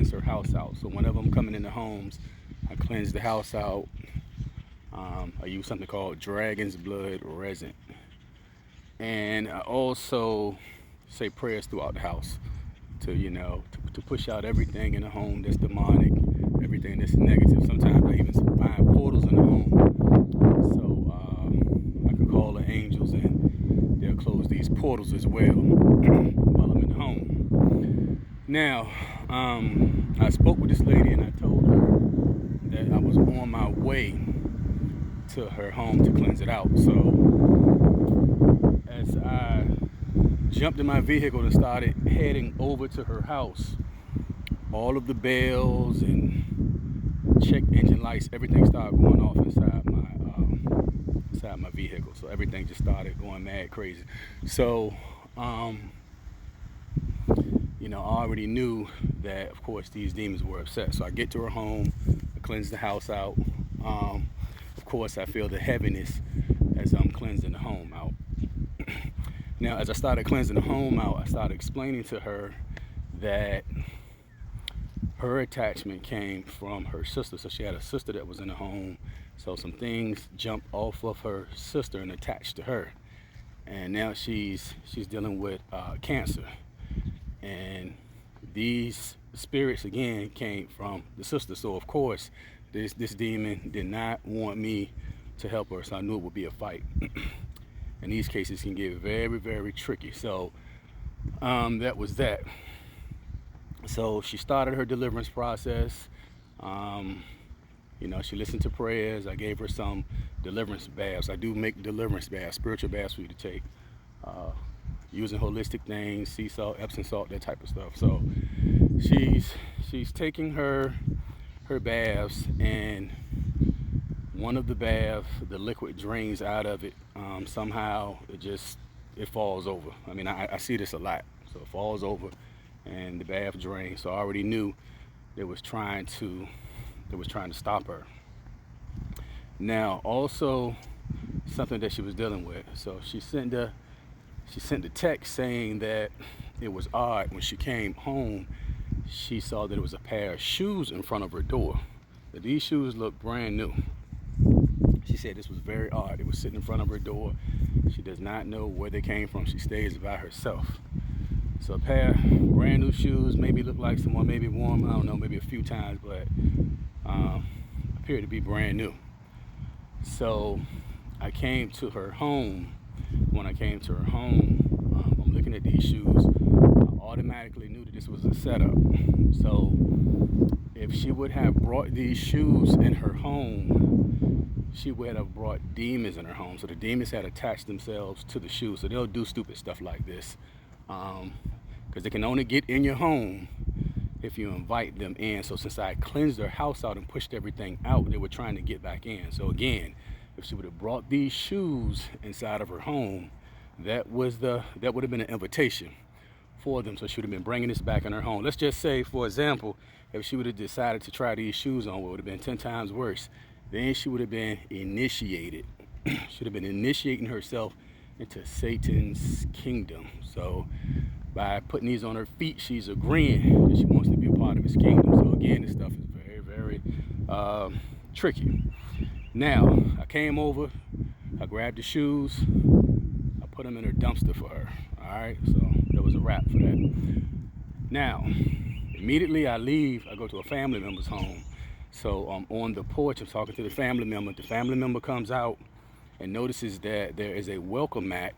cleanse her house out. So whenever I'm coming into homes, I cleanse the house out. I use something called dragon's blood resin. And I also say prayers throughout the house to, to push out everything in the home that's demonic, everything that's negative. Sometimes I even find portals in the home. So I can call the angels and they'll close these portals as well while I'm in the home. Now, I spoke with this lady and I told her that I was on my way to her home to cleanse it out. So as I jumped in my vehicle and started heading over to her house, all of the bells and check engine lights, everything started going off inside my vehicle. So everything just started going mad crazy. So I already knew that, of course, these demons were upset. So I get to her home, I cleanse the house out. Of course, I feel the heaviness as I'm cleansing the home out. Now, as I started cleansing the home out, I started explaining to her that her attachment came from her sister. So she had a sister that was in the home. So some things jumped off of her sister and attached to her. And now she's dealing with cancer. And these spirits again came from the sister. So of course, this demon did not want me to help her. So I knew it would be a fight. And these cases can get very, very tricky. So that was that. So she started her deliverance process. She listened to prayers. I gave her some deliverance baths. I do make deliverance baths, spiritual baths for you to take, using holistic things, sea salt, Epsom salt, that type of stuff. So she's taking her baths, and one of the baths, the liquid drains out of it. Somehow it falls over. I mean, I see this a lot. So it falls over and the bath drains. So I already knew it was trying to stop her. Now, also something that she was dealing with. So she sent a text saying that it was odd when she came home. She saw that it was a pair of shoes in front of her door. But these shoes looked brand new. She said this was very odd. It was sitting in front of her door. She does not know where they came from. She stays by herself. So a pair of brand new shoes, maybe look like someone maybe worn them, I don't know, maybe a few times, but appeared to be brand new. So I came to her home. When I came to her home, I'm looking at these shoes. I automatically knew that this was a setup. So if she would have brought these shoes in her home, she would have brought demons in her home. So the demons had attached themselves to the shoes. So they'll do stupid stuff like this. Because they can only get in your home if you invite them in. So since I cleansed their house out and pushed everything out, they were trying to get back in. So again, if she would have brought these shoes inside of her home, that would have been an invitation for them. So she would have been bringing this back in her home. Let's just say, for example, if she would have decided to try these shoes on, it would have been 10 times worse. Then she would have been initiated. Should have been initiating herself into Satan's kingdom. So by putting these on her feet, she's agreeing that she wants to be a part of his kingdom. So again, this stuff is very, very tricky. Now, I came over, I grabbed the shoes, I put them in her dumpster for her. All right, so there was a wrap for that. Now, immediately I leave, I go to a family member's home. So I'm on the porch, I'm talking to the family member. The family member comes out and notices that there is a welcome mat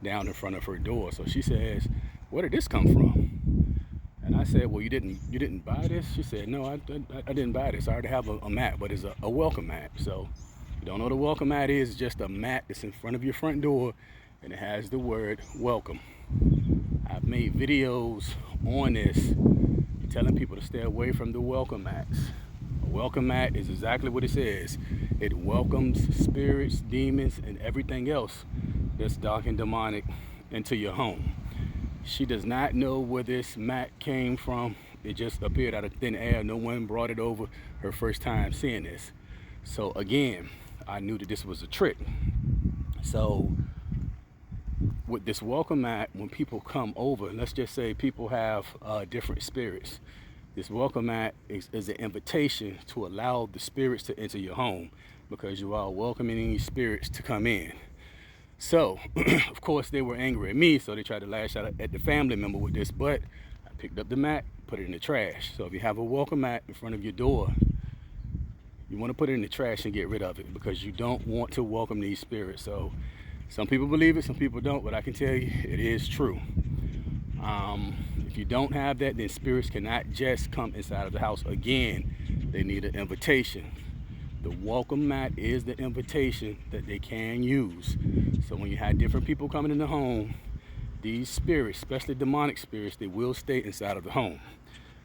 down in front of her door. So she says, "Where did this come from?" And I said, "Well, you didn't buy this?" She said, "No, I didn't buy this. I already have a mat, but it's a welcome mat." So if you don't know what a welcome mat is, it's just a mat that's in front of your front door and it has the word welcome. I've made videos on this telling people to stay away from the welcome mats. A welcome mat is exactly what it says. It welcomes spirits, demons, and everything else that's dark and demonic into your home. She does not know where this mat came from. It just appeared out of thin air. No one brought it over her first time seeing this. So again, I knew that this was a trick. So with this welcome mat, when people come over, let's just say people have different spirits. This welcome mat is an invitation to allow the spirits to enter your home, because you are welcoming these spirits to come in. So, of course, they were angry at me, so they tried to lash out at the family member with this, but I picked up the mat, put it in the trash. So if you have a welcome mat in front of your door, you want to put it in the trash and get rid of it, because you don't want to welcome these spirits. So some people believe it, some people don't, but I can tell you it is true. If you don't have that, then spirits cannot just come inside of the house. Again, they need an invitation. The welcome mat is the invitation that they can use. So when you have different people coming in the home, these spirits, especially demonic spirits, they will stay inside of the home.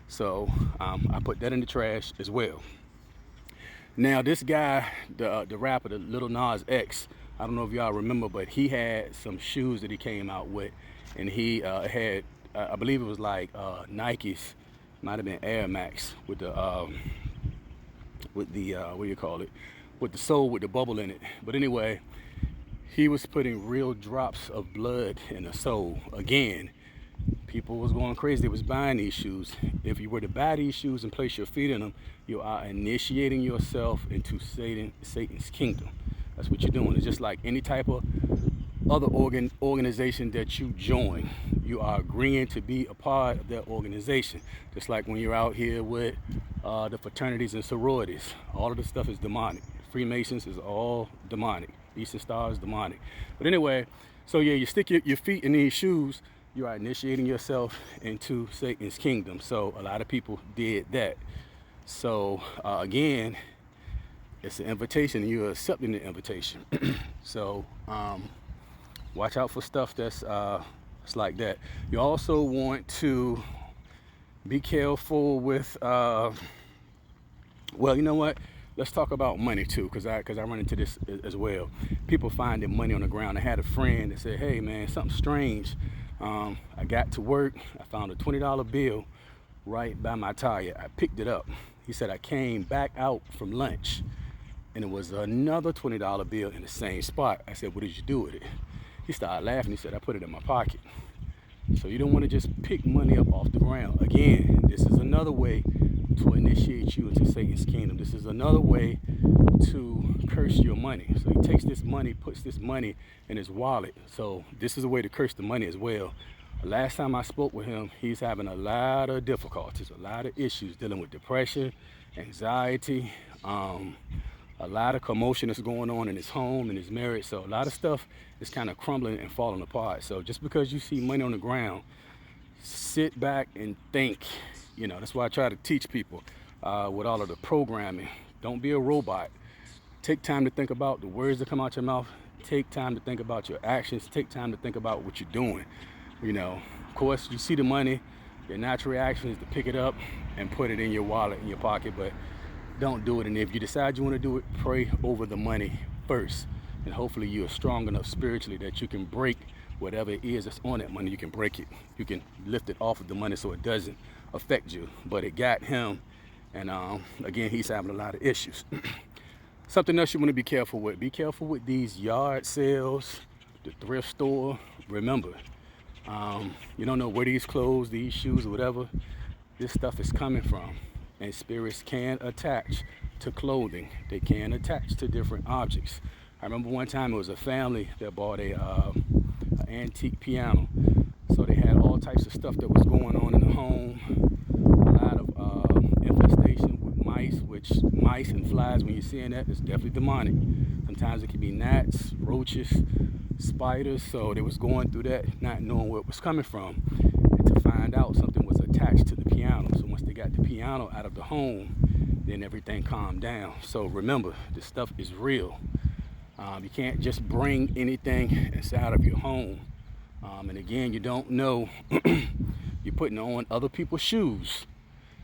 So I put that in the trash as well. Now this guy, the rapper, the Lil Nas X, I don't know if y'all remember, but he had some shoes that he came out with, and he had, I believe it was like Nikes, might have been Air Max with the what do you call it, with the sole with the bubble in it. But anyway, he was putting real drops of blood in the sole. Again, people was going crazy. They was buying these shoes. If you were to buy these shoes and place your feet in them, you are initiating yourself into Satan's kingdom. That's what you're doing. It's just like any type of other organization that you join. You are agreeing to be a part of that organization. Just like when you're out here with the fraternities and sororities. All of this stuff is demonic. Freemasons is all demonic. Eastern Star is demonic. But anyway, so yeah, you stick your feet in these shoes, you are initiating yourself into Satan's kingdom. So a lot of people did that. So again, it's an invitation, and you're accepting the invitation. So watch out for stuff that's it's like that. You also want to be careful with well, you know what, let's talk about money too, because I run into this as well. People finding money on the ground. I had a friend that said, hey man, something strange. I got to work, I found a $20 bill right by my tire. I picked it up. He said I came back out from lunch and it was another $20 bill in the same spot. I said, what did you do with it? He started laughing. He said, I put it in my pocket. So you don't want to just pick money up off the ground. Again, this is another way to initiate you into Satan's kingdom. This is another way to curse your money. So he takes this money, puts this money in his wallet. So this is a way to curse the money as well. Last time I spoke with him, he's having a lot of difficulties, a lot of issues dealing with depression, anxiety, a lot of commotion is going on in his home and his marriage. So a lot of stuff is kind of crumbling and falling apart. So just because you see money on the ground, sit back and think. You know, that's why I try to teach people with all of the programming. Don't be a robot. Take time to think about the words that come out your mouth. Take time to think about your actions. Take time to think about what you're doing. You know, of course, you see the money, your natural reaction is to pick it up and put it in your wallet, in your pocket, but don't do it. And if you decide you want to do it, pray over the money first. And hopefully you are strong enough spiritually that you can break whatever it is that's on that money. You can break it. You can lift it off of the money so it doesn't affect you. But it got him, and again, he's having a lot of issues. Something else you want to be careful with. Be careful with these yard sales, the thrift store. Remember, you don't know where these clothes, these shoes, or whatever this stuff is coming from. And spirits can attach to clothing. They can attach to different objects. I remember one time it was a family that bought an antique piano. So they had all types of stuff that was going on in the home. A lot of infestation with mice, which mice and flies, when you're seeing that, it's definitely demonic. Sometimes it can be gnats, roaches, spiders. So they was going through that, not knowing where it was coming from. And to find out something was attached to the piano. So once they got the piano out of the home, then everything calmed down. So remember, this stuff is real. You can't just bring anything inside of your home. And again, you don't know, you're putting on other people's shoes.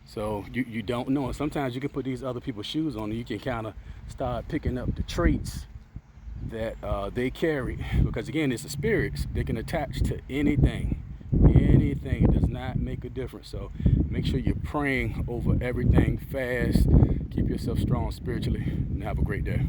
So you don't know. And sometimes you can put these other people's shoes on and you can kind of start picking up the traits that they carry. Because again, it's the spirits. They can attach to anything. Anything. It does not make a difference. So make sure you're praying over everything fast. Keep yourself strong spiritually and have a great day.